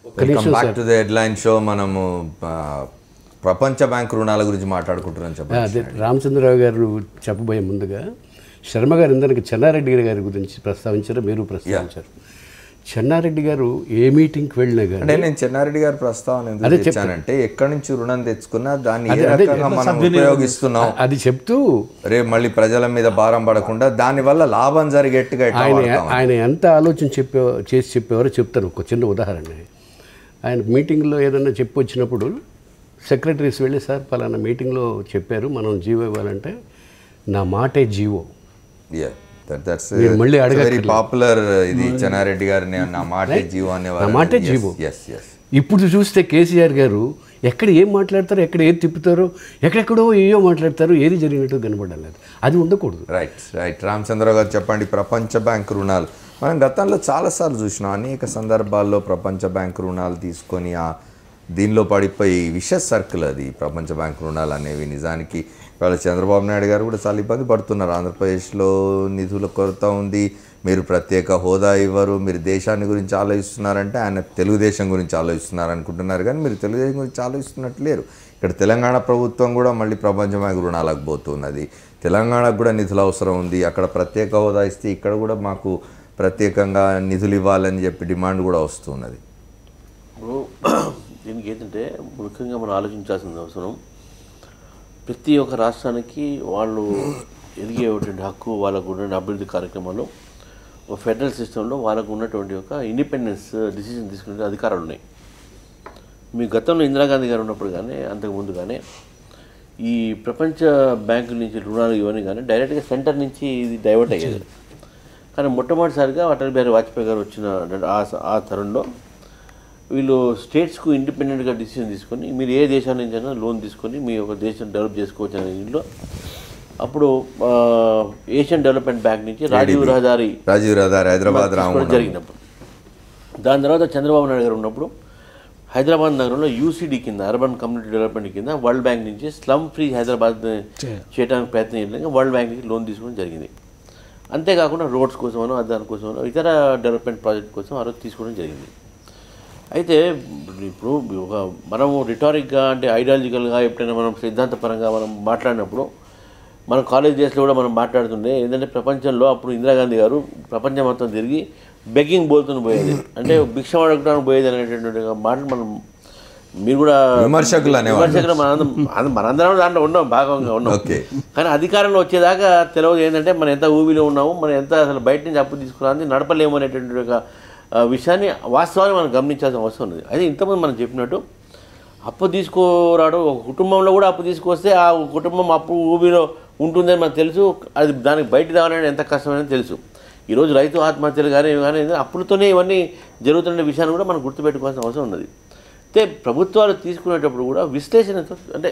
Welcome back to the headline show. మనము ప్రపంచ bank రుణాల గురించి మాట్లాడుకుంటున్నాం. అదే రామచంద్రరావు గారు చెప్పబోయే ముందుగా శర్మ గారు ఇందరికి చెన్నారెడ్డి గారి గురించి ప్రస్తావించారు, మీరు ప్రస్తావించారు. చెన్నారెడ్డి గారు ఏ మీటింగ్కి వెళ్ళినా కానీ, అంటే నేను చెన్నారెడ్డి గారి ప్రస్తావన ఎందుకు తెచ్చానంటే ఎక్కడి నుంచి రుణం తెచ్చుకున్నా దాన్ని ఏ రకంగా మనం ఉపయోగిస్తున్నాం అది చెప్తూ రేపు మళ్ళీ ప్రజల మీద భారం పడకుండా దానివల్ల లాభం జరిగేట్టుగా ఆయన ఎంత ఆలోచన చేసి చెప్పేవారో చెప్తారు. ఒక చిన్న ఉదాహరణ, ఆయన మీటింగ్లో ఏదన్నా చెప్పి వచ్చినప్పుడు సెక్రటరీస్ వెళ్ళి, సార్ పలానా మీటింగ్లో చెప్పారు మనం జీవో ఇవ్వాలంటే నా మాటే జీవో. మళ్ళీ వెరీ పాపులర్ ఇది చెన్నారెడ్డి గారిని నా మాటే జీవో అనేవారు. నా మాటే జీవో. ఇప్పుడు చూస్తే కేసీఆర్ గారు ఎక్కడ ఏం మాట్లాడతారో, ఎక్కడ ఏది తిప్పుతారో, ఎక్కడెక్కడో ఏయో మాట్లాడతారు, ఏది జరిగినట్టు కనబడలేదు. అది ఉండకూడదు. రైట్ రామచంద్రరావు గారు చెప్పండి. ప్రపంచ బ్యాంక్ రుణాలు మనం గతంలో చాలాసార్లు చూసినాం. అనేక సందర్భాల్లో ప్రపంచ బ్యాంక్ రుణాలు తీసుకొని దీనిలో పడిపోయి విషస్ సర్కిల్ అది ప్రపంచ బ్యాంక్ రుణాలు అనేవి. నిజానికి ఇవాళ చంద్రబాబు నాయుడు గారు కూడా చాలా ఇబ్బంది పడుతున్నారు. ఆంధ్రప్రదేశ్లో నిధుల కొరత ఉంది, మీరు ప్రత్యేక హోదా ఇవ్వరు, మీరు దేశాన్ని గురించి ఆలోచిస్తున్నారంటే ఆయన తెలుగుదేశం గురించి ఆలోచిస్తున్నారు అనుకుంటున్నారు, కానీ మీరు తెలుగుదేశం గురించి ఆలోచిస్తున్నట్టు లేరు. ఇక్కడ తెలంగాణ ప్రభుత్వం కూడా మళ్ళీ ప్రపంచ బ్యాంక్ రుణాలకు పోతున్నది. తెలంగాణకు కూడా నిధులు అవసరం ఉంది. అక్కడ ప్రత్యేక హోదా ఇస్తే ఇక్కడ కూడా మాకు ప్రత్యేకంగా నిధులు ఇవ్వాలని చెప్పి డిమాండ్ కూడా వస్తున్నది. దీనికి ఏంటంటే ముఖ్యంగా మనం ఆలోచించాల్సిన అవసరం, ప్రతి ఒక్క రాష్ట్రానికి వాళ్ళు ఎదిగేటువంటి హక్కు, వాళ్ళకు ఉన్న అభివృద్ధి కార్యక్రమాలు, ఒక ఫెడరల్ సిస్టంలో వాళ్ళకు ఉన్నటువంటి ఒక ఇండిపెండెన్స్ డిసిజన్ తీసుకునే అధికారాలు ఉన్నాయి. మీ గతంలో ఇందిరాగాంధీ గారు ఉన్నప్పుడు కానీ అంతకుముందు కానీ ఈ ప్రపంచ బ్యాంకు నుంచి రుణాలు ఇవన్నీ కానీ డైరెక్ట్గా సెంటర్ నుంచి ఇది డైవర్ట్ అయ్యేది. కానీ మొట్టమొదటిసారిగా అటల్ బిహారీ వాజ్పేయి గారు వచ్చిన ఆ తరంలో వీళ్ళు స్టేట్స్కు ఇండిపెండెంట్గా డిసిషన్ తీసుకొని మీరు ఏ దేశాల నుంచైనా లోన్ తీసుకొని మీ ఒక దేశం డెవలప్ చేసుకోవచ్చు అనే దీంట్లో అప్పుడు ఏషియన్ డెవలప్మెంట్ బ్యాంక్ నుంచి రాజీవ్ రహదారి హైదరాబాద్ జరిగినప్పుడు, దాని తర్వాత చంద్రబాబు నాయుడు గారు ఉన్నప్పుడు హైదరాబాద్ నగరంలో యూసీడీ కింద, అర్బన్ కమ్యూనిటీ డెవలప్మెంట్ కింద వరల్డ్ బ్యాంక్ నుంచి స్లమ్ ఫ్రీ హైదరాబాద్ చేయడానికి ప్రయత్నం చేయడానికి వరల్డ్ బ్యాంక్ నుంచి లోన్ తీసుకోవడం జరిగింది. అంతేకాకుండా రోడ్స్ కోసమనో దానికోసమనో ఇతర డెవలప్మెంట్ ప్రాజెక్ట్ కోసం ఆ రోజు తీసుకోవడం జరిగింది. అయితే ఇప్పుడు మనము రిటారిక్గా అంటే ఐడియాలజికల్గా ఎప్పుడైనా మనం సిద్ధాంతపరంగా మనం మాట్లాడినప్పుడు మన కాలేజ్ డేస్లో కూడా మనం మాట్లాడుతుండే ఏంటంటే ప్రపంచంలో అప్పుడు ఇందిరాగాంధీ గారు ప్రపంచం మొత్తం తిరిగి బెగ్గింగ్ బోల్తో పోయేది, అంటే భిక్ష అడగడానికి పోయేది అనేటటువంటి మాటలు మనం మీరు కూడా విమర్శకులు మనందరం దాంట్లో ఉన్నాం, భాగంగా ఉన్నాం. కానీ అధికారంలో వచ్చేదాకా తెలియదు ఏంటంటే మనం ఎంత ఊబిలో ఉన్నాము, మనం ఎంత అసలు బయట నుంచి అప్పు తీసుకురాని నడపలేము అనేటువంటి ఒక విషయాన్ని వాస్తవాన్ని మనం గమనించాల్సిన అవసరం ఉంది. అయితే ఇంతకుముందు మనం చెప్పినట్టు అప్పు తీసుకురాడు, ఒక కుటుంబంలో కూడా అప్పు తీసుకొస్తే ఆ కుటుంబం అప్పు ఊబిలో ఉంటుందని మనకు తెలుసు. అది దానికి బయట రావాలని ఎంత కష్టమైనా తెలుసు. ఈరోజు రైతు ఆత్మహత్యలు కానీ అప్పులతోనే ఇవన్నీ జరుగుతున్న విషయాన్ని కూడా మనం గుర్తుపెట్టుకోవాల్సిన అవసరం ఉన్నది. అయితే ప్రభుత్వాలు తీసుకునేటప్పుడు కూడా విశ్లేషణతో అంటే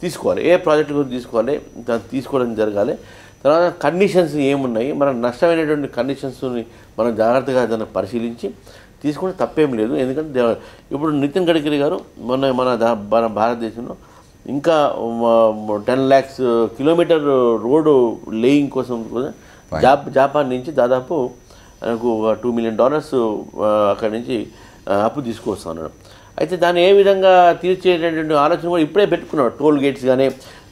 తీసుకోవాలి, ఏ ప్రాజెక్టు గురించి తీసుకోవాలి, దాన్ని తీసుకోవడం జరగాలి. తర్వాత కండిషన్స్ ఏమున్నాయి, మనకు నష్టమైనటువంటి కండిషన్స్ని మనం జాగ్రత్తగా దాన్ని పరిశీలించి తీసుకుంటే తప్పేం లేదు. ఎందుకంటే ఇప్పుడు నితిన్ గడ్కరీ గారు మన భారతదేశంలో ఇంకా 10 lakhs కిలోమీటర్ రోడ్డు లేయింగ్ కోసం జపాన్ నుంచి దాదాపు మనకు $2 million అక్కడి నుంచి అప్పు తీసుకొస్తున్నాడు. అయితే దాన్ని ఏ విధంగా తీర్చేటటువంటి ఆలోచన కూడా ఇప్పుడే పెట్టుకున్నాడు. టోల్ గేట్స్ కానీ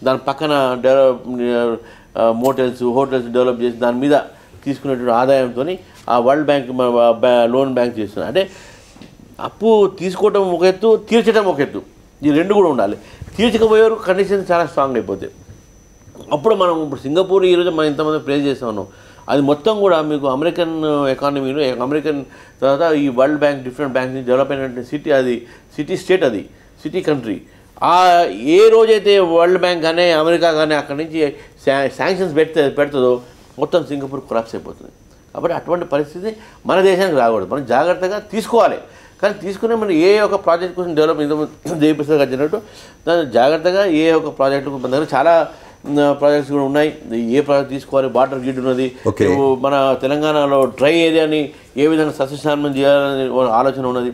దాని పక్కన మోటల్స్, హోటల్స్ డెవలప్ చేసి దాని మీద తీసుకునేటువంటి ఆదాయంతో ఆ వరల్డ్ బ్యాంక్ లోన్ బ్యాంక్ చేస్తున్నారు. అంటే అప్పు తీసుకోవడం ఒక ఎత్తు, తీర్చడం ఒక ఎత్తు, ఈ రెండు కూడా ఉండాలి. తీర్చకపోయేవారు కండిషన్ చాలా స్ట్రాంగ్ అయిపోతాయి. అప్పుడు మనం ఇప్పుడు సింగపూర్ ఈరోజు మనం ఇంతమంది ప్రేజ్ చేస్తూ ఉన్నాం, అది మొత్తం కూడా మీకు అమెరికన్ ఎకానమీలో అమెరికన్ తర్వాత ఈ వరల్డ్ బ్యాంక్ డిఫరెంట్ బ్యాంక్ నుంచి డెవలప్ అయినటువంటి సిటీ, అది సిటీ స్టేట్, అది సిటీ కంట్రీ. ఏ రోజైతే వరల్డ్ బ్యాంక్ కానీ అమెరికా కానీ అక్కడి నుంచి శాంక్షన్స్ పెడుతుందో మొత్తం సింగపూర్ కొలాప్స్ అయిపోతుంది. కాబట్టి అటువంటి పరిస్థితి మన దేశానికి రాకూడదు. మనం జాగ్రత్తగా తీసుకోవాలి. కానీ తీసుకునే మనం ఏ ఒక ప్రాజెక్ట్ కోసం డెవలప్ దేవిప్రసాద్ గారు చెప్పినట్టు దాన్ని జాగ్రత్తగా ఏ ఒక ప్రాజెక్టు మన దగ్గర చాలా ప్రాజెక్ట్స్ కూడా ఉన్నాయి. ఏ ప్రాజెక్ట్ తీసుకోవాలి, వాటర్ గ్రిడ్ ఉన్నది, మన తెలంగాణలో డ్రై ఏరియాని ఏ విధంగా సస్యశామనం చేయాలనే ఆలోచన ఉన్నది.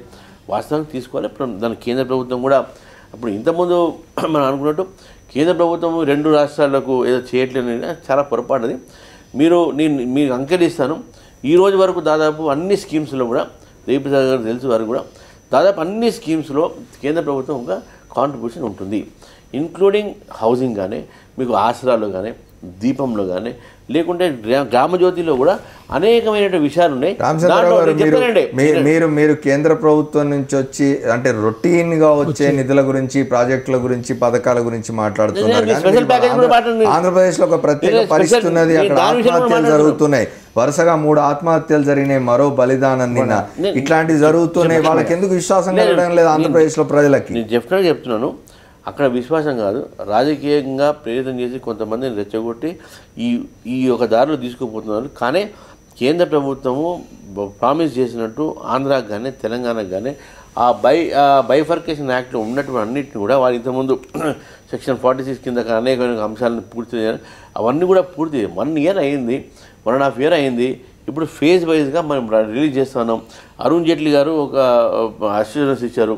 వాస్తవానికి తీసుకోవాలి. దాని కేంద్ర ప్రభుత్వం కూడా అప్పుడు ఇంతకుముందు మనం అనుకున్నట్టు కేంద్ర ప్రభుత్వం 2 రాష్ట్రాలకు ఏదో చేయట్లేదు, చాలా పొరపాటుది. నేను మీకు అంకెలు ఇస్తాను. ఈ రోజు వరకు దాదాపు అన్ని స్కీమ్స్లో కూడా దేవిప్రసాద్ గారు తెలుసు వారు కూడా దాదాపు అన్ని స్కీమ్స్లో కేంద్ర ప్రభుత్వం ఒక కాంట్రిబ్యూషన్ ఉంటుంది, ఇంక్లూడింగ్ హౌసింగ్ కానీ, మీకు ఆసరాలో కానీ, దీపంలో కానీ, లేకుంటే గ్రామజ్యోతిలో కూడా అనేకమైన విషయాలు ఉన్నాయి. మీరు కేంద్ర ప్రభుత్వం నుంచి వచ్చి అంటే రొటీన్ గా వచ్చే నిధుల గురించి, ప్రాజెక్టుల గురించి, పథకాల గురించి మాట్లాడుతున్నారు. ఆంధ్రప్రదేశ్ లో ఒక ప్రత్యేక పరిస్థితి ఉన్నది, అక్కడ ఆత్మహత్యలు జరుగుతున్నాయి, వరుసగా 3 ఆత్మహత్యలు జరిగినాయి, మరో బలిదానం నిన్న, ఇట్లాంటివి జరుగుతున్నాయి. వాళ్ళకి ఎందుకు విశ్వాసం కలగడం లేదు ఆంధ్రప్రదేశ్ లో ప్రజలకి? నేను డెఫినెట్గా చెప్తున్నాను, అక్కడ విశ్వాసం కాదు, రాజకీయంగా ప్రేరితం చేసి కొంతమందిని రెచ్చగొట్టి ఈ ఒక దారిలో తీసుకుపోతున్నారు. కానీ కేంద్ర ప్రభుత్వము ప్రామిస్ చేసినట్టు ఆంధ్రాకి కానీ తెలంగాణకు కానీ ఆ బైఫర్కేషన్ యాక్ట్లో ఉన్నటువంటి అన్నింటిని కూడా వాళ్ళు ఇంతకుముందు సెక్షన్ 46 కింద అనేక అంశాలను పూర్తి చేయాలి, అవన్నీ కూడా పూర్తి 1 ఇయర్ అయింది, 1.5 ఇయర్ అయింది. ఇప్పుడు ఫేజ్ వైజ్గా మనం రిలీజ్ చేస్తున్నాం. అరుణ్ జైట్లీ గారు ఒక అష్యూరెన్స్ ఇచ్చారు,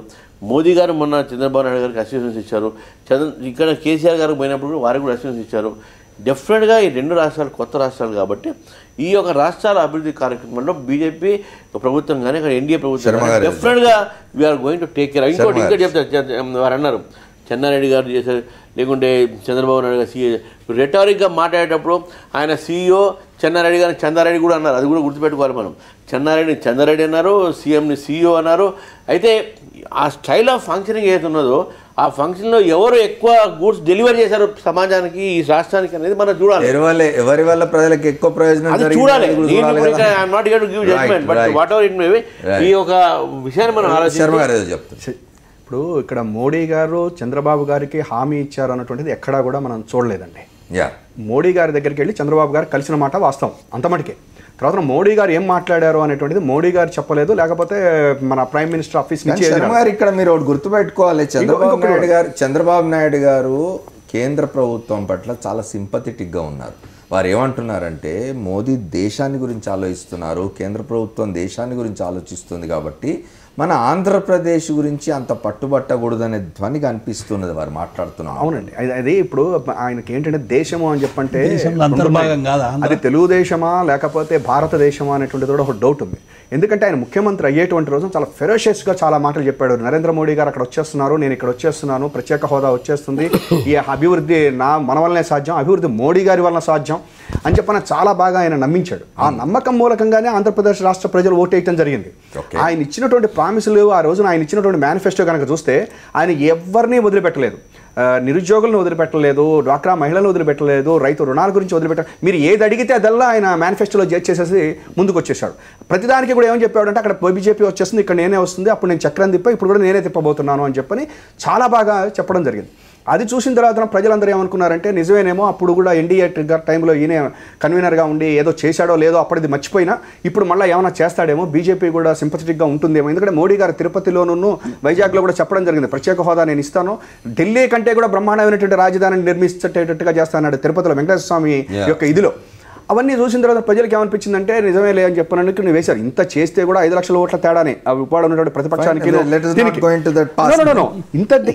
మోదీ గారు మొన్న చంద్రబాబు నాయుడు గారికి అష్యూరెన్స్ ఇచ్చారు, ఇక్కడ కేసీఆర్ గారికి పోయినప్పుడు వారికి కూడా అష్యూరెన్స్ ఇచ్చారు. డెఫినెట్గా ఈ 2 రాష్ట్రాలు కొత్త రాష్ట్రాలు కాబట్టి ఈ యొక్క రాష్ట్రాల అభివృద్ధి కార్యక్రమంలో బీజేపీ ప్రభుత్వం కానీ ఇక్కడ ఎన్డీఏ ప్రభుత్వం డెఫినెట్గా we are going to take care. ఇంకోటి చెప్తారు, వారు అన్నారు చెన్నారెడ్డి గారు చేశారు, లేకుంటే చంద్రబాబు నాయుడు గారు సీఏ రెటారిక్గా మాట్లాడేటప్పుడు ఆయన సీఈఓ చెన్నారెడ్డి గారిని చంద్రారెడ్డి కూడా అన్నారు, అది కూడా గుర్తుపెట్టుకోవాలి మనం. చంద్రారెడ్డి అన్నారు, సీఎంని సీఈఓ అన్నారు. అయితే ఆ స్టైల్ ఆఫ్ ఫంక్షనింగ్ ఏదైతే ఉన్నదో ఆ ఫంక్షన్లో ఎవరు ఎక్కువ గూడ్స్ డెలివరీ చేశారు సమాజానికి, ఈ రాష్ట్రానికి అనేది మనం చూడాలి. ఎవరి వల్ల ప్రజలకు ఎక్కువ ప్రయోజనం చూడాలి. I'm not here to give judgement, but whatever it may be, ఈ ఒక విషయాన్ని మనం ఆలోచించాలి. ఇప్పుడు ఇక్కడ మోడీ గారు చంద్రబాబు గారికి హామీ ఇచ్చారు అన్నటువంటిది ఎక్కడా కూడా మనం చూడలేదండి. మోడీ గారి దగ్గరికి వెళ్ళి చంద్రబాబు గారు కలిసిన మాట వాస్తవం, అంతమటికే. తర్వాత మోడీ గారు ఏం మాట్లాడారు అనేటువంటిది మోడీ గారు చెప్పలేదు, లేకపోతే మన ప్రైమ్ మినిస్టర్ ఆఫీస్ నుంచి. ఇక్కడ మీరు ఒకటి గుర్తుపెట్టుకోవాలి, చంద్రబాబు నాయుడు గారు కేంద్ర ప్రభుత్వం పట్ల చాలా సింపథెటిక్గా ఉన్నారు. వారు ఏమంటున్నారంటే మోదీ దేశాన్ని గురించి ఆలోచిస్తున్నారు, కేంద్ర ప్రభుత్వం దేశాన్ని గురించి ఆలోచిస్తుంది, కాబట్టి మన ఆంధ్రప్రదేశ్ గురించి అంత పట్టుబట్టకూడదనే ధ్వనిగా అనిపిస్తున్నది వారు మాట్లాడుతున్నారు. అవునండి, అది ఇప్పుడు ఆయనకి ఏంటంటే దేశము అని చెప్పంటే అది తెలుగుదేశమా లేకపోతే భారతదేశమా అనేటువంటిది కూడా ఒక డౌట్ ఉంది. ఎందుకంటే ఆయన ముఖ్యమంత్రి అయ్యేటువంటి రోజు చాలా ఫెరోషియస్గా చాలా మాటలు చెప్పాడు. నరేంద్ర మోడీ గారు అక్కడ వచ్చేస్తున్నారు, నేను ఇక్కడ వచ్చేస్తున్నాను, ప్రత్యేక హోదా వచ్చేస్తుంది, ఈ అభివృద్ధి మన వల్లనే సాధ్యం, అభివృద్ధి మోడీ గారి వలన సాధ్యం అని చెప్పని చాలా బాగా ఆయన నమ్మించాడు. ఆ నమ్మకం మూలకంగానే ఆంధ్రప్రదేశ్ రాష్ట్ర ప్రజలు ఓటేయటం జరిగింది. ఆయన ఇచ్చినటువంటి ప్రామిసులు, ఆ రోజున ఆయన ఇచ్చినటువంటి మేనిఫెస్టో కనుక చూస్తే ఆయన ఎవరిని వదిలిపెట్టలేదు. నిరుద్యోగులను వదిలిపెట్టలేదు, డ్వాక్రా మహిళలను వదిలిపెట్టలేదు, రైతు రుణాల గురించి వదిలిపెట్టారు. మీరు ఏది అడిగితే అదల్లా ఆయన మేనిఫెస్టోలో చేసేసి ముందుకు వచ్చేసాడు. ప్రతిదానికి కూడా ఏమని చెప్పాడంటే అక్కడ బీజేపీ వచ్చేస్తుంది, ఇక్కడ నేనే వస్తుంది, అప్పుడు నేను చక్రం తిప్పా, ఇప్పుడు కూడా నేనే తిప్పబోతున్నాను అని చెప్పని చాలా బాగా చెప్పడం జరిగింది. అది చూసిన తర్వాత ప్రజలందరూ ఏమనుకున్నారంటే నిజమేనేమో, అప్పుడు కూడా ఎన్డీఏ ట్రిగ్గర్ టైంలో ఈయన కన్వీనర్గా ఉండి ఏదో చేశాడో లేదో అప్పటిది మర్చిపోయినా ఇప్పుడు మళ్ళీ ఏమైనా చేస్తాడేమో, బీజేపీ కూడా సింపథెటిక్గా ఉంటుందేమో. ఎందుకంటే మోడీ గారు తిరుపతిలోనూ వైజాగ్లో కూడా చెప్పడం జరిగింది, ప్రత్యేక హోదా నేను ఇస్తాను, ఢిల్లీ కంటే కూడా బ్రహ్మాండమైనటువంటి రాజధానిని నిర్మించేటట్టుగా చేస్తానన్నాడు తిరుపతిలో వెంకటేశ్వర స్వామి యొక్క ఇదిలో. అవన్నీ చూసిన తర్వాత ప్రజలకు ఏమనిపించిందంటే నిజమే లే అని చెప్పడానికి నువ్వు వేశారు. ఇంత చేస్తే కూడా 5 లక్షల ఓట్ల తేడానే ఇవాళ ఉన్నటువంటి ప్రతిపక్షానికి.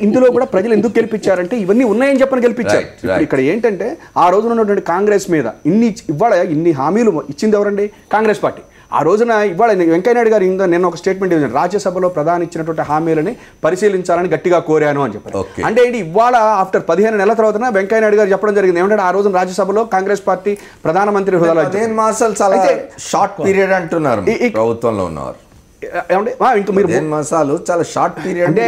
ఇందులో కూడా ప్రజలు ఎందుకు గెలిపించారంటే ఇవన్నీ ఉన్నాయని చెప్పని గెలిపించారు. ఇక్కడ ఏంటంటే ఆ రోజున ఉన్నటువంటి కాంగ్రెస్ మీద ఇన్ని హామీలు ఇచ్చింది ఎవరండి? కాంగ్రెస్ పార్టీ. ఆ రోజున ఇవాళ వెంకయ్యనాయుడు గారు నేను ఒక స్టేట్మెంట్ ఇచ్చాను, రాజ్యసభలో ప్రధాని ఇచ్చినటువంటి హామీలని పరిశీలించాలని గట్టిగా కోరాను అని చెప్పారు. అంటే ఏంటి, ఇవాళ ఆఫ్టర్ 15 నెలల తర్వాత వెంకయ్యనాయుడు గారు చెప్పడం జరిగింది ఏమంటే ఆ రోజున రాజ్యసభలో కాంగ్రెస్ పార్టీ ప్రధానమంత్రి హోదాలో 15 మాసాలు చాలా షార్ట్ పీరియడ్ అంటున్నారు ప్రభుత్వంలో ఉన్నవారు. ఇంకా మీరు 15 మాసాలు చాలా షార్ట్ పీరియడ్ అంటే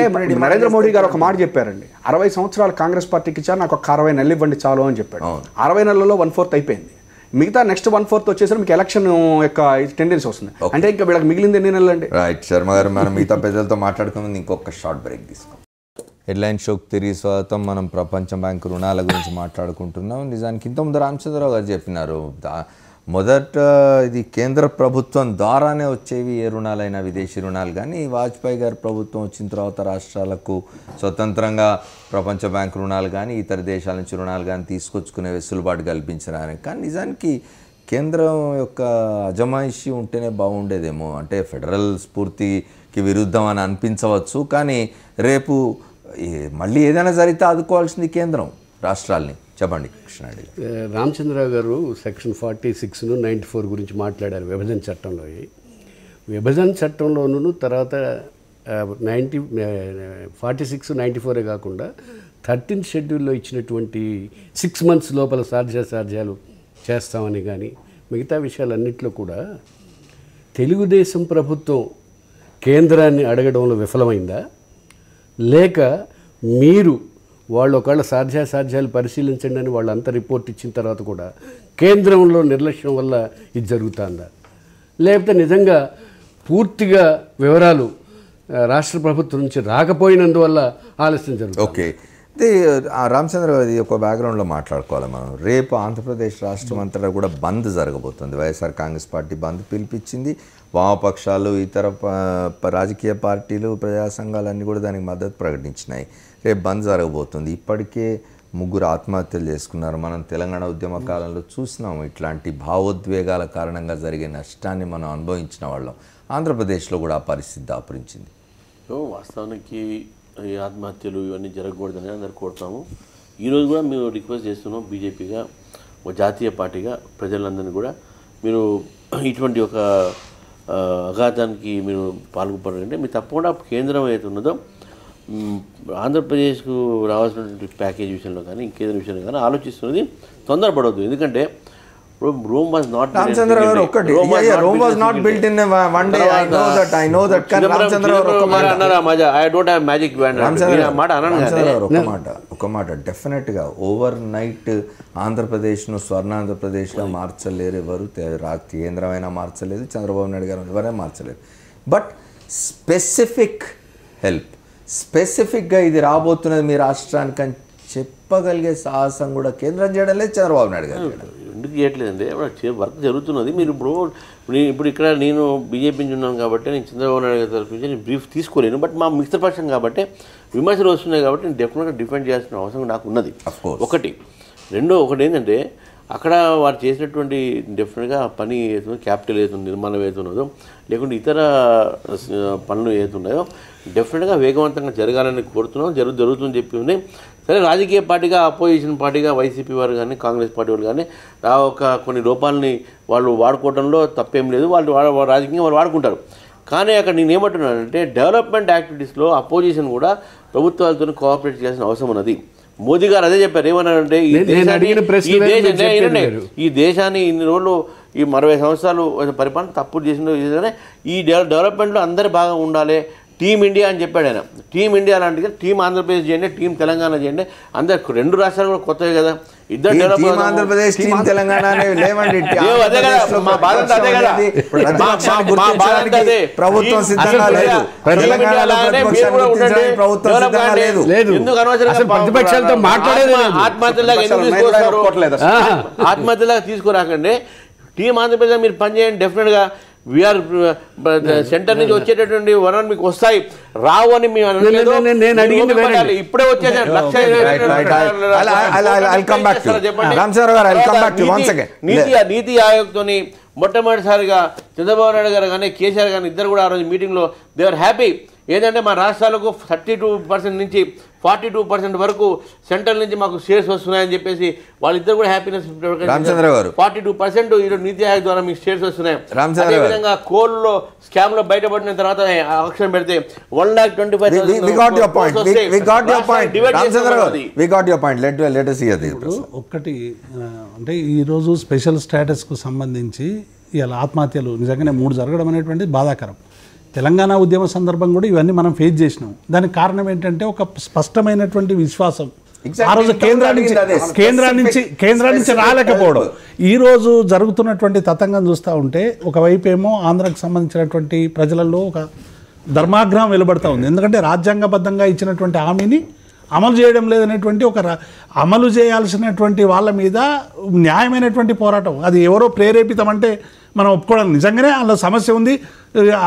నరేంద్ర మోడీ గారు ఒక మాట చెప్పారండి, 60 సంవత్సరాలు కాంగ్రెస్ పార్టీకి ఇచ్చారు, నాకు ఒక 60 నెలలు ఇవ్వండి చాలు అని చెప్పాడు. 60 నెలల్లో 1/4 అయిపోయింది, మిగతా నెక్స్ట్ 1/4 వచ్చేసరికి మీకు ఎలక్షన్ యొక్క టెండెన్సీ వస్తుంది. అంటే ఇంకా వీళ్ళకి మిగిలింది ఎన్ని నెలలు అండి? రైట్ శర్మ గారు, మనం మిగతా పెద్దలతో మాట్లాడుకుని ఇంకొక షార్ట్ బ్రేక్ తీసుకోం. హెడ్లైన్ షోకి తిరిగి స్వాగతం. మనం ప్రపంచ బ్యాంకు రుణాల గురించి మాట్లాడుకుంటున్నాం. నిజానికి ఇంతకుముందు రామచంద్రరావు గారు చెప్పినారు, మొదట ఇది కేంద్ర ప్రభుత్వం ద్వారానే వచ్చేవి ఏ రుణాలైనా, విదేశీ రుణాలు. కానీ వాజ్పేయి గారి ప్రభుత్వం వచ్చిన తర్వాత రాష్ట్రాలకు స్వతంత్రంగా ప్రపంచ బ్యాంకు రుణాలు కానీ ఇతర దేశాల నుంచి రుణాలు కానీ తీసుకొచ్చుకునే వెసులుబాటు కల్పించడానికి. కానీ నిజానికి కేంద్రం యొక్క అజమాయిషీ ఉంటేనే బాగుండేదేమో. అంటే ఫెడరల్ స్ఫూర్తికి విరుద్ధం అని అనిపించవచ్చు, కానీ రేపు మళ్ళీ ఏదైనా జరిగితే ఆదుకోవాల్సింది కేంద్రం రాష్ట్రాల్ని. చెప్పండి కృష్ణారెడ్డి. రామచంద్రరావు గారు సెక్షన్ 46ను 94 గురించి మాట్లాడారు విభజన చట్టంలో. విభజన చట్టంలోనూ తర్వాత 46, 94 కాకుండా 13th షెడ్యూల్లో ఇచ్చినటువంటి 6 months లోపల సాధ్యాలు చేస్తామని కానీ మిగతా విషయాలన్నింటిలో కూడా తెలుగుదేశం ప్రభుత్వం కేంద్రాన్ని అడగడంలో విఫలమైందా, లేక మీరు వాళ్ళు ఒకవేళ సాధ్యాలు పరిశీలించండి అని వాళ్ళంతా రిపోర్ట్ ఇచ్చిన తర్వాత కూడా కేంద్రంలో నిర్లక్ష్యం వల్ల ఇది జరుగుతుందా, లేకపోతే నిజంగా పూర్తిగా వివరాలు రాష్ట్ర ప్రభుత్వం నుంచి రాకపోయినందువల్ల ఆలస్యం జరుగుతుంది? ఓకే, ఇది రామచంద్ర గారి ఒక బ్యాక్గ్రౌండ్లో మాట్లాడుకోవాలి మనం. రేపు ఆంధ్రప్రదేశ్ రాష్ట్రం అంతటా కూడా బంద్ జరగబోతుంది. వైఎస్ఆర్ కాంగ్రెస్ పార్టీ బంద్ పిలిపించింది. వామపక్షాలు, ఇతర రాజకీయ పార్టీలు, ప్రజా సంఘాలన్నీ కూడా దానికి మద్దతు ప్రకటించినాయి. రేపు బంద్ జరగబోతుంది. ఇప్పటికే 3 ఆత్మహత్యలు చేసుకున్నారు. మనం తెలంగాణ ఉద్యమ కాలంలో చూసినాము. ఇట్లాంటి భావోద్వేగాల కారణంగా జరిగే నష్టాన్ని మనం అనుభవించిన వాళ్ళం. ఆంధ్రప్రదేశ్లో కూడా ఆ పరిస్థితి దాపురించింది. వాస్తవానికి ఈ ఆత్మహత్యలు ఇవన్నీ జరగకూడదని అందరు కోరుతాము. ఈరోజు కూడా మేము రిక్వెస్ట్ చేస్తున్నాం, బీజేపీగా ఒక జాతీయ పార్టీగా ప్రజలందరినీ కూడా మీరు ఇటువంటి ఒక అఘాతానికి మీరు పాల్గొంటే మీరు తప్పకుండా కేంద్రం ఏదైతే ఉన్నదో ఆంధ్రప్రదేశ్కు రావాల్సినటువంటి ప్యాకేజ్ విషయంలో కానీ ఇంకేదైనా విషయంలో కానీ ఆలోచిస్తున్నది తొందరపడవద్దు. ఎందుకంటే Rome was not built in Rome was not built in one day. I know that కానీ రామచంద్ర గారు I don't have magic wand ఒక మాట డెఫినెట్గా ఓవర్ నైట్ ఆంధ్రప్రదేశ్ను స్వర్ణాంధ్రప్రదేశ్గా మార్చలేరు ఎవరు. కేంద్రమైనా మార్చలేదు, చంద్రబాబు నాయుడు గారు ఎవరైనా మార్చలేరు. బట్ స్పెసిఫిక్ హెల్ప్, స్పెసిఫిక్గా ఇది రాబోతున్నది మీ రాష్ట్రానికి అని చెప్పగలిగే సాహసం కూడా కేంద్రం చేయడం లేదు, చంద్రబాబు నాయుడు గారు ఎందుకు చేయట్లేదండి. వర్క్ జరుగుతున్నది. మీరు ఇప్పుడు ఇక్కడ నేను బీజేపీ నుంచి ఉన్నాను కాబట్టి నేను చంద్రబాబు నాయుడు గారి తరఫు నుంచి నేను బ్రీఫ్ తీసుకోలేను. బట్ మా మిత్రపక్షం కాబట్టి విమర్శలు వస్తున్నాయి కాబట్టి నేను డెఫినెట్గా డిఫెండ్ చేయాల్సిన అవసరం నాకు ఉన్నది. ఒకటి ఏంటంటే అక్కడ వారు చేసినటువంటి డెఫినెట్గా పని ఏదైతుందో, క్యాపిటల్ ఏదైతుందో, నిర్మాణం ఏదైతున్నదో, లేకుంటే ఇతర పనులు ఏదైతున్నాయో డెఫినెట్గా వేగవంతంగా జరగాలని కోరుతున్నాం. జరుగుతుందని చెప్పి ఉంది. సరే, రాజకీయ పార్టీగా అపోజిషన్ పార్టీగా వైసీపీ వారు కానీ కాంగ్రెస్ పార్టీ వాళ్ళు కానీ ఆ ఒక కొన్ని లోపాలని వాళ్ళు వాడుకోవడంలో తప్పేం లేదు. వాళ్ళు రాజకీయంగా వాళ్ళు వాడుకుంటారు. కానీ అక్కడ నేను ఏమంటున్నానంటే డెవలప్మెంట్ యాక్టివిటీస్లో అపోజిషన్ కూడా ప్రభుత్వాలతో కోఆపరేట్ చేయాల్సిన అవసరం ఉన్నది. మోదీ గారు అదే చెప్పారు. ఏమన్నారంటే ఈ దేశాన్ని ఇన్ని రోజులు ఈ 60 సంవత్సరాలు పరిపాలన తప్పుడు చేసిన ఈ డెవలప్మెంట్లో అందరి బాగా ఉండాలి, టీమ్ ఇండియా అని చెప్పాడు ఆయన. టీమ్ ఇండియా లాంటిది టీమ్ ఆంధ్రప్రదేశ్ చేయండి, టీమ్ తెలంగాణ చేయండి. అందరు 2 రాష్ట్రాలు కూడా కొత్తవి కదా, ఇద్దరు ఆంధ్రప్రదేశ్ టీమ్ తెలంగాణ లేవండి. ప్రభుత్వం సిద్ధంగా లేదు, ఎందుకు ప్రతిపక్షాలతో మాట్లాడేది ఆత్మహత్యలాగా తీసుకురాకండి. టీమ్ ఆంధ్రప్రదేశ్ మీరు పనిచేయండి. డెఫినెట్గా వీఆర్ సెంటర్ నుంచి వచ్చేటటువంటి వనరులు మీకు వస్తాయి. రావు అని మేము ఇప్పుడే నీతి ఆయోగ్తో మొట్టమొదటిసారిగా చంద్రబాబు నాయుడు గారు కానీ కేసీఆర్ గారు ఇద్దరు కూడా ఆ రోజు మీటింగ్లో దే ఆర్ హ్యాపీ. ఏంటంటే మా రాష్ట్రాలకు 32% నుంచి 42% వరకు సెంట్రల్ నుంచి మాకు షేర్స్ వస్తున్నాయని చెప్పేసి వాళ్ళిద్దరు కూడా హ్యాపీనెస్. 42% ఈరోజు నీతి ఆయోగ్ ద్వారా మీకు షేర్స్ వస్తున్నాయి. అదేవిధంగా కోల్లో స్కామ్ లో బయటపడిన తర్వాత ఆక్షన్ పెడితే 1,20,000. ఒక్కటి అంటే ఈరోజు స్పెషల్ స్టేటస్కు సంబంధించి ఇలా ఆత్మహత్యలు నిజంగానే 3 జరగడం అనేటువంటిది బాధాకరం. తెలంగాణ ఉద్యమ సందర్భం కూడా ఇవన్నీ మనం ఫేస్ చేసినాం. దానికి కారణం ఏంటంటే ఒక స్పష్టమైనటువంటి విశ్వాసం ఆ రోజు కేంద్రం నుంచి రాలేకపోవడం. ఈరోజు జరుగుతున్నటువంటి తతంగం చూస్తూ ఉంటే ఒకవైపు ఏమో ఆంధ్రాకి సంబంధించినటువంటి ప్రజలలో ఒక ధర్మాగ్రహం వెలువడుతూ ఉంది. ఎందుకంటే రాజ్యాంగబద్ధంగా ఇచ్చినటువంటి హామీని అమలు చేయడం లేదనేటువంటి ఒక అమలు చేయాల్సినటువంటి వాళ్ళ మీద న్యాయమైనటువంటి పోరాటం. అది ఎవరో ప్రేరేపితం అంటే మనం ఒప్పుకోవడం. నిజంగానే అందులో సమస్య ఉంది.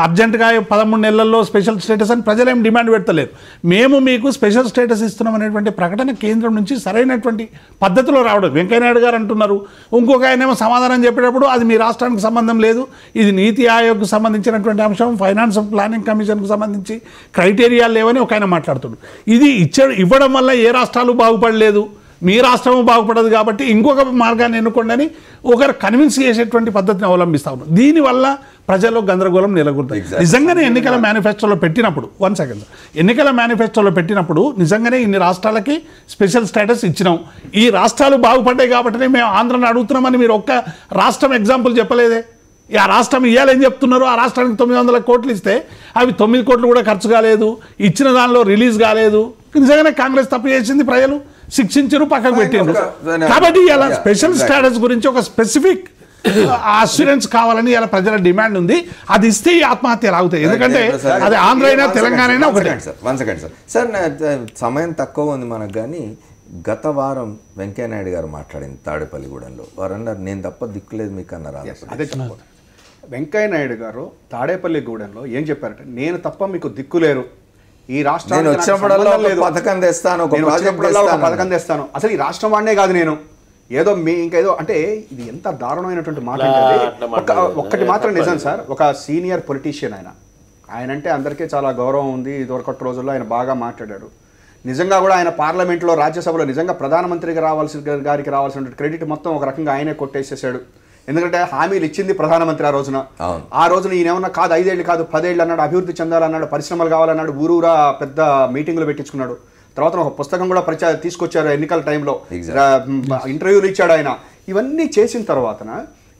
అర్జెంటుగా 13 నెలల్లో స్పెషల్ స్టేటస్ అని ప్రజలేం డిమాండ్ పెడతలేరు. మేము మీకు స్పెషల్ స్టేటస్ ఇస్తున్నాం అనేటువంటి ప్రకటన కేంద్రం నుంచి సరైనటువంటి పద్ధతిలో రావడం. వెంకయ్యనాయుడు గారు అంటున్నారు, ఇంకొక ఆయనేమో సమాధానం చెప్పేటప్పుడు అది మీ రాష్ట్రానికి సంబంధం లేదు, ఇది నీతి ఆయోగ్కు సంబంధించినటువంటి అంశం, ఫైనాన్స్ ప్లానింగ్ కమిషన్కు సంబంధించి క్రైటీరియా లేవని ఒక ఆయన మాట్లాడుతున్నాడు. ఇది ఇవ్వడం వల్ల ఏ రాష్ట్రాలు బాగుపడలేదు, మీ రాష్ట్రం బాగుపడదు కాబట్టి ఇంకొక మార్గాన్ని ఎన్నుకోండి అని ఒకరు కన్విన్స్ చేసేటువంటి పద్ధతిని అవలంబిస్తా ఉన్నారు. దీనివల్ల ప్రజల్లో గందరగోళం నెలకొంటుంది. నిజంగానే ఎన్నికల మేనిఫెస్టోలో పెట్టినప్పుడు ఎన్నికల మేనిఫెస్టోలో పెట్టినప్పుడు నిజంగానే ఇన్ని రాష్ట్రాలకి స్పెషల్ స్టేటస్ ఇచ్చినాం, ఈ రాష్ట్రాలు బాగుపడ్డాయి కాబట్టి మేము ఆంధ్రను అడుగుతున్నామని మీరు ఒక్క రాష్ట్రం ఎగ్జాంపుల్ చెప్పలేదే. ఆ రాష్ట్రం ఇవ్వాలని చెప్తున్నారు, ఆ రాష్ట్రానికి 900 కోట్లు ఇస్తే అవి 9 కోట్లు కూడా ఖర్చు కాలేదు, ఇచ్చిన దానిలో రిలీజ్ కాలేదు. నిజంగానే కాంగ్రెస్ తప్పు చేసింది, ప్రజలు శిక్షించారు, పక్కకు పెట్టారు. కాబట్టి ఇలా స్పెషల్ స్టేటస్ గురించి ఒక స్పెసిఫిక్ అష్యూరెన్స్ కావాలని ఇలా ప్రజల డిమాండ్ ఉంది. అది ఇస్తే ఈ ఆత్మహత్యలు ఆగుతాయి. ఎందుకంటే అది ఆంధ్ర అయినా తెలంగాణ అయినా ఒకటే. సార్ సమయం తక్కువ ఉంది మనకు, కానీ గత వారం వెంకయ్యనాయుడు గారు మాట్లాడింది తాడేపల్లిగూడెంలో. వారు అన్నారు నేను తప్ప దిక్కులేదు మీకు అన్నారు. అదే చెప్పారు వెంకయ్యనాయుడు గారు తాడేపల్లిగూడెంలో ఏం చెప్పారంటే, నేను తప్ప మీకు దిక్కులేరు, ఈ రాష్ట్రానికి పథకం తెస్తాను, పథకం తెస్తాను, అసలు ఈ రాష్ట్రం వాడినే కాదు నేను, ఏదో మీ ఇంకేదో అంటే ఇది ఎంత దారుణమైనటువంటి మాట. ఒక్కటి మాత్రం నిజం సార్, ఒక సీనియర్ పొలిటీషియన్ ఆయన అంటే అందరికీ చాలా గౌరవం ఉంది. ఇదివరకటి రోజుల్లో ఆయన బాగా మాట్లాడాడు. నిజంగా కూడా ఆయన పార్లమెంట్లో రాజ్యసభలో నిజంగా ప్రధానమంత్రికి గారికి రావాల్సిన క్రెడిట్ మొత్తం ఒక రకంగా ఆయనే కొట్టేసేసాడు. ఎందుకంటే హామీలు ఇచ్చింది ప్రధానమంత్రి ఆ రోజున ఈయన ఏమన్నా కాదు 5 ఏళ్ళు కాదు 10 ఏళ్ళు అన్నాడు, అభివృద్ధి చెందాలన్నాడు, పరిశ్రమలు కావాలన్నాడు, ఊరూరా పెద్ద మీటింగులు పెట్టించుకున్నాడు. తర్వాత ఒక పుస్తకం కూడా తీసుకొచ్చారు ఎన్నికల టైంలో, ఇంటర్వ్యూలు ఇచ్చాడు ఆయన. ఇవన్నీ చేసిన తర్వాతన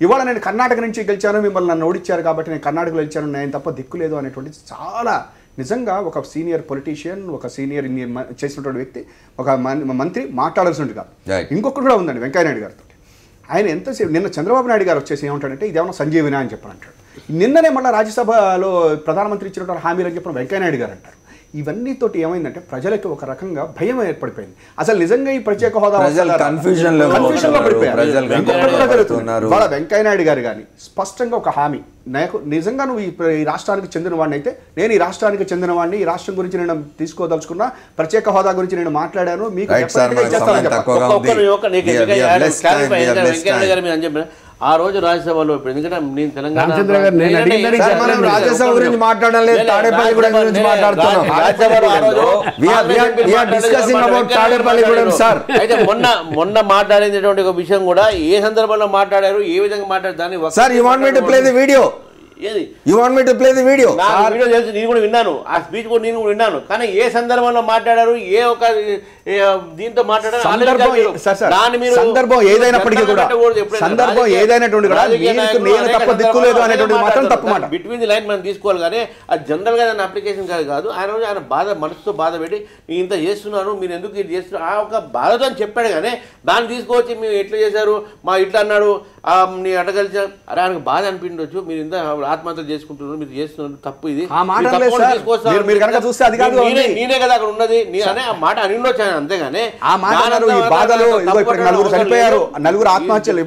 ఇవాళ నేను కర్ణాటక నుంచి గెలిచాను, మిమ్మల్ని నన్ను ఓడించారు కాబట్టి నేను కర్ణాటకలో గెలిచాను, నేను తప్ప దిక్కులేదు అనేటువంటిది చాలా నిజంగా ఒక సీనియర్ పొలిటీషియన్, ఒక సీనియర్ చేసినటువంటి వ్యక్తి, ఒక మంత్రి మాట్లాడాల్సి కాదు. ఇంకొకటి కూడా ఉందండి వెంకయ్యనాయుడు గారితో. ఆయన ఎంతసేపు నిన్న చంద్రబాబు నాయుడు గారు వచ్చేసి ఏమంటాడంటే ఇదేమన్నా సంజీవినా అని చెప్పని అంటాడు. నిన్ననే మళ్ళీ రాజ్యసభలో ప్రధానమంత్రి ఇచ్చినటువంటి హామీలు అని చెప్పిన వెంకయ్యనాయుడు గారు అంటారు. ఇవన్నీతోటి ఏమైందంటే ప్రజలకి ఒక రకంగా భయం ఏర్పడిపోయింది. అసలు నిజంగా ఈ ప్రత్యేక హోదా కన్ఫ్యూజన్ లో పడిపోయారు. వాళ్ళ వెంకయ్యనాయుడు గారు కానీ స్పష్టంగా ఒక హామీ, నాకు నిజంగా నువ్వు ఈ రాష్ట్రానికి చెందిన వాడిని అయితే, నేను ఈ రాష్ట్రానికి చెందిన వాడిని, ఈ రాష్ట్రం గురించి నేను తీసుకోదలుచుకున్నా, ప్రత్యేక హోదా గురించి నేను మాట్లాడాను, మీకు ఆ రోజు రాజ్యసభలో ఎందుకంటే నేను తెలంగాణ రాజ్యసభ గురించి మాట్లాడడం లేదు, తాడేపల్లిగూడెం గురించి మాట్లాడుతున్నాం. అయితే మొన్న మాట్లాడినటువంటి ఒక విషయం కూడా ఏ సందర్భంలో మాట్లాడారు, ఏ విధంగా మాట్లాడారు దాన్ని sir you want me to play the video, you want me to play the video. Video తెలుసు, నేను కూడా విన్నాను, ఆ స్పీచ్ కూడా నేను కూడా విన్నాను. కానీ ఏ సందర్భంలో మాట్లాడారు, ఏ ఒక దీంతో మాట్లాడారు, సందర్భం ఏదైనప్పటికీ కూడా సందర్భం ఏదైనటువంటి బిట్వీన్ ది లైన్ మనం తీసుకోవాలి. కానీ అది జనరల్ గా దాని అప్లికేషన్ కాదు. ఆయన రోజు ఆయన బాధ మనసుతో బాధ పెట్టి నేను ఇంత చేస్తున్నాను, మీరు ఎందుకు ఇది చేస్తున్నారు ఆ ఒక బాధతో అని చెప్పాడు. కానీ దాన్ని తీసుకొచ్చి మీరు ఎట్లా చేశారు, మా ఇట్లా అన్నాడు, నీ అడగలిచారు, అరే ఆయనకు బాధ అనిపించవచ్చు, మీరు ఇంత ఆత్మహత్యలు చేసుకుంటున్నారు, మీరు చేస్తున్నారు తప్పు, ఇది నేనే కదా అక్కడ ఉన్నది అనే ఆ మాట అని ఉండొచ్చు. అంతేగానే నలుగురు ఆత్మహత్యలు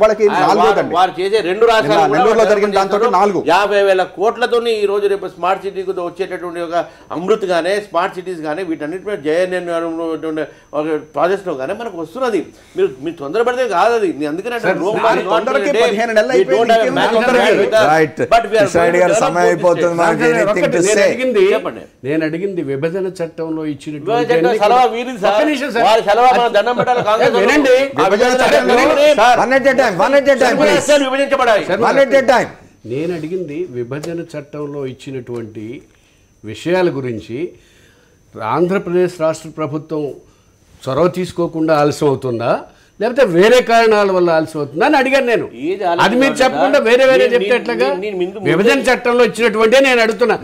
వారు చేసే 2 రాష్ట్రాల్లో జరిగిన దాంతో 50,000 కోట్లతో ఈ రోజు రేపు స్మార్ట్ సిటీకి వచ్చేటటువంటి ఒక అమృత్ గానే, స్మార్ట్ సిటీస్ గానే, వీటన్నిటి జయన్ ప్రాజెక్ట్స్ లో గానే మనకు వస్తున్నది. మీరు తొందరపడితే కాదు అది. అందుకనే నేను అడిగింది విభజన చట్టంలో ఇచ్చిన నేను అడిగింది విభజన చట్టంలో ఇచ్చినటువంటి విషయాల గురించి ఆంధ్రప్రదేశ్ రాష్ట్ర ప్రభుత్వం చొరవ తీసుకోకుండా ఆలస్యం అవుతుందా, లేకపోతే వేరే కారణాల వల్ల ఆలస్యం అవుతుందా అని అడిగాను నేను. అది మీరు చెప్పకుండా వేరే వేరే చెప్తే ఎట్లాగా? విభజన చట్టంలో ఇచ్చినటువంటి నేను అడుగుతున్నా,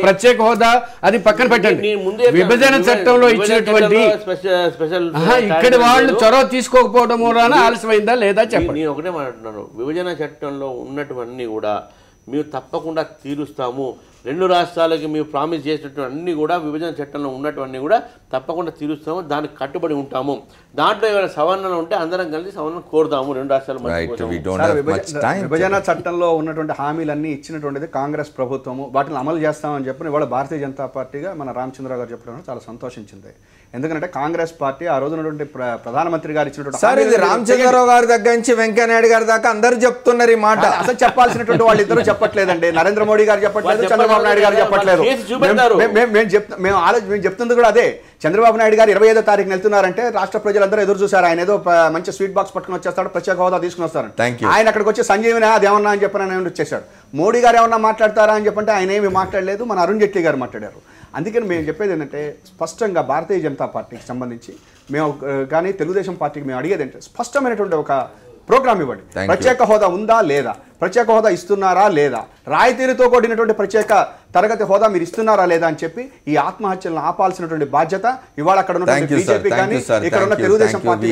ప్రత్యేక హోదా అది పక్కన పెట్టండి, విభజన చట్టంలో ఇచ్చినటువంటి ఇక్కడ వాళ్ళు చొరవ తీసుకోకపోవడం వలన ఆలస్యమైందా లేదా చెప్పండి. నేను ఒకటే మాట్లాడుతున్నాను, విభజన చట్టంలో ఉన్నటువన్నీ కూడా మేము తప్పకుండా తీరుస్తాము. 2 రాష్ట్రాలకి మేము ప్రామిస్ చేసినట్టు అన్నీ కూడా విభజన చట్టంలో ఉన్నటువన్నీ కూడా తప్పకుండా తీరుస్తాము, దానికి కట్టుబడి ఉంటాము. దాంట్లో ఏమైనా సవరణలు ఉంటే అందరం కలిసి సవరణ కోరుతాము 2 రాష్ట్రాల మధ్య. విభజన చట్టంలో ఉన్నటువంటి హామీలన్నీ ఇచ్చినటువంటిది కాంగ్రెస్ ప్రభుత్వము, వాటిని అమలు చేస్తామని చెప్పి ఇవాళ భారతీయ జనతా పార్టీగా మన రామచంద్రరావు గారు చెప్పడం చాలా సంతోషించింది. ఎందుకంటే కాంగ్రెస్ పార్టీ ఆ రోజు ఉన్నటువంటి ప్రధానమంత్రి గారు ఇచ్చినటువంటి రామచంద్రరావు గారి దగ్గర నుంచి వెంకయ్యనాయుడు గారి దాకా అందరూ చెప్తున్నారు ఈ మాట. అసలు చెప్పాల్సినటువంటి వాళ్ళిద్దరూ చెప్పట్లేదండి. నరేంద్ర మోడీ గారు చెప్పట్లేదు, చంద్రబాబు చంద్రబాబు నాయుడు గారు చెప్పట్లేదు. మేము చెప్తుంది కూడా అదే. చంద్రబాబు నాయుడు గారు 25వ తారీఖున వెళ్తున్నారంటే రాష్ట్ర ప్రజలందరూ ఎదురు చూశారు. ఆయన ఏదో మంచి స్వీట్ బాక్స్ పట్టుకుని వచ్చేస్తాడు, ప్రత్యేక హోదా తీసుకుని వస్తారు. ఆయన అక్కడికి వచ్చి సంజీవని అదేమన్నా అని చెప్పని వచ్చేసాడు. మోడీ గారు ఏమన్నా మాట్లాడతారా అని చెప్పంటే ఆయన ఏమి మాట్లాడలేదు. మన అరుణ్ జైట్లీ గారు మాట్లాడారు. అందుకని మేము చెప్పేది ఏంటంటే స్పష్టంగా భారతీయ జనతా పార్టీకి సంబంధించి మేము కానీ తెలుగుదేశం పార్టీకి మేము అడిగేది ఏంటంటే స్పష్టమైనటువంటి ఒక ప్రోగ్రామ్ ఇవ్వండి. ప్రత్యేక హోదా ఉందా లేదా, ప్రత్యేక హోదా ఇస్తున్నారా లేదా, రాయితీరుతో కూడినటువంటి ప్రత్యేక తరగతి హోదా మీరు ఇస్తున్నారా లేదా అని చెప్పి ఈ ఆత్మహత్యలను ఆపాల్సినటువంటి బాధ్యత ఇవాళ అక్కడ ఉన్న బీజేపీ కానీ ఇక్కడ ఉన్న తెలుగుదేశం పార్టీ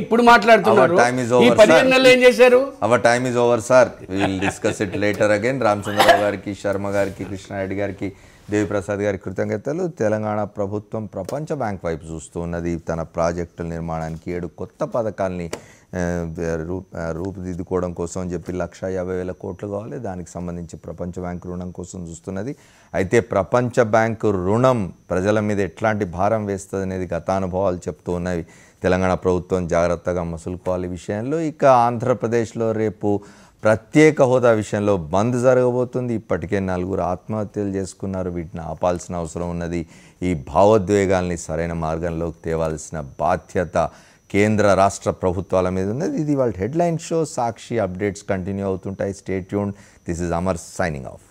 ఇప్పుడు మాట్లాడుతున్నారు. Our time is over sir. We will discuss it later again. Ramachandrarao గారికి, శర్మ గారికి, కృష్ణారెడ్డి గారికి, దేవిప్రసాద్ గారి కృతజ్ఞతలు. తెలంగాణ ప్రభుత్వం ప్రపంచ బ్యాంక్ వైపు చూస్తూ ఉన్నది. తన ప్రాజెక్టుల నిర్మాణానికి 7 కొత్త పథకాల్ని రూపుదిద్దుకోవడం కోసం అని చెప్పి 1,50,000 కోట్లు కావాలి. దానికి సంబంధించి ప్రపంచ బ్యాంకు రుణం కోసం చూస్తున్నది. అయితే ప్రపంచ బ్యాంకు రుణం ప్రజల మీద ఎట్లాంటి భారం వేస్తుంది అనేది గతానుభవాలు చెప్తూ ఉన్నవి. తెలంగాణ ప్రభుత్వం జాగ్రత్తగా మసులుకోవాలి విషయంలో. ఇక ఆంధ్రప్రదేశ్లో రేపు ప్రత్యేక హోదా విషయంలో బంద్ జరగబోతుంది. ఇప్పటికే 4 ఆత్మహత్యలు చేసుకున్నారు. వీటిని ఆపాల్సిన అవసరం ఉన్నది. ఈ భావోద్వేగాల్ని సరైన మార్గంలోకి తేవాల్సిన బాధ్యత కేంద్ర రాష్ట్ర ప్రభుత్వాల మీద ఉన్నది. ఇది వాళ్ళ హెడ్లైన్ షో. సాక్షి అప్డేట్స్ కంటిన్యూ అవుతుంటాయి. Stay tuned. This is Amar signing off.